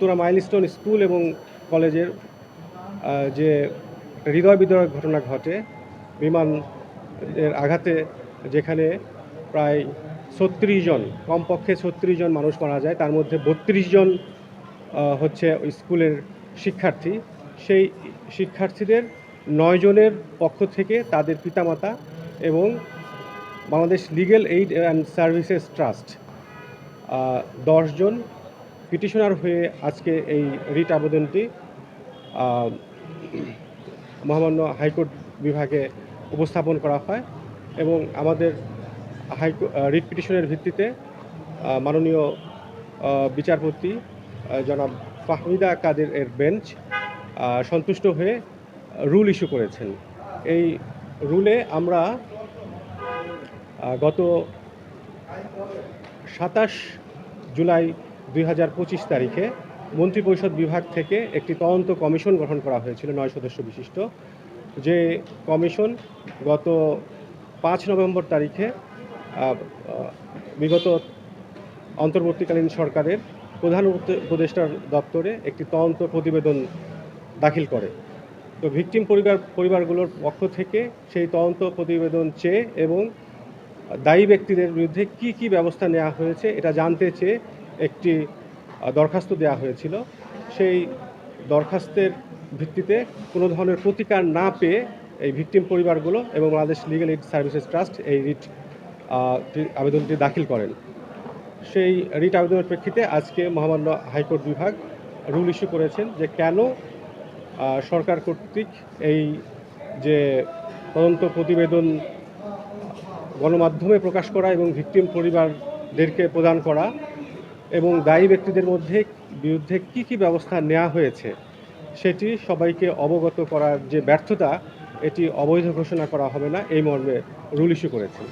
Uttara milestone school এবং কলেজের যে হৃদয় বিদারক ঘটনা ঘটে বিমান এর আঘাতে, যেখানে প্রায় ৩৬ জন, কমপক্ষে ৩৬ জন মানুষ মারা যায়, তার মধ্যে ৩২ জন হচ্ছে ওই স্কুলের শিক্ষার্থী। সেই শিক্ষার্থীদের ৯ জনের পক্ষ থেকে তাদের পিতামাতা এবং Bangladesh legal aid and services trust ১০ জন পিটিশনার হয়ে আজকে এই রিট আবেদনটি মহামান্য হাইকোর্ট বিভাগে উপস্থাপন করা হয় এবং আমাদের রিট পিটিশনের ভিত্তিতে মাননীয় বিচারপতি জনাব ফাহমিদা কাদের এর বেঞ্চ সন্তুষ্ট হয়ে রুল ইস্যু করেছেন। এই রুলে আমরা গত ২৭ জুলাই ২০২৫ তারিখে মন্ত্রিপরিষদ বিভাগ থেকে একটি তদন্ত কমিশন গঠন করা হয়েছিল ৯ সদস্য বিশিষ্ট, যে কমিশন গত ৫ নভেম্বর তারিখে বিগত অন্তর্বর্তীকালীন সরকারের প্রধান উপদেষ্টার দপ্তরে একটি তদন্ত প্রতিবেদন দাখিল করে। তো ভিকটিম পরিবারগুলোর পক্ষ থেকে সেই তদন্ত প্রতিবেদন চেয়ে এবং দায়ী ব্যক্তিদের বিরুদ্ধে কি কি ব্যবস্থা নেওয়া হয়েছে এটা জানতে চেয়ে একটি দরখাস্ত দেওয়া হয়েছিল। সেই দরখাস্তের ভিত্তিতে কোনো ধরনের প্রতিকার না পেয়ে এই ভিকটিম পরিবারগুলো এবং Bangladesh legal aid services trust এই রিট আবেদনটি দাখিল করেন। সেই রিট আবেদনের প্রেক্ষিতে আজকে মহামান্য হাইকোর্ট বিভাগ রুল ইস্যু করেছেন যে কেন সরকার কর্তৃক এই যে তদন্ত প্রতিবেদন গণমাধ্যমে প্রকাশ করা এবং ভিকটিম পরিবারদেরকে প্রদান করা এবং দায়ী ব্যক্তিদের বিরুদ্ধে কি কি ব্যবস্থা নেওয়া হয়েছে সেটি সবাইকে অবগত করার যে ব্যর্থতা, এটি অবৈধ ঘোষণা করা হবে না, এই মর্মে রুল ইস্যু করেছেন।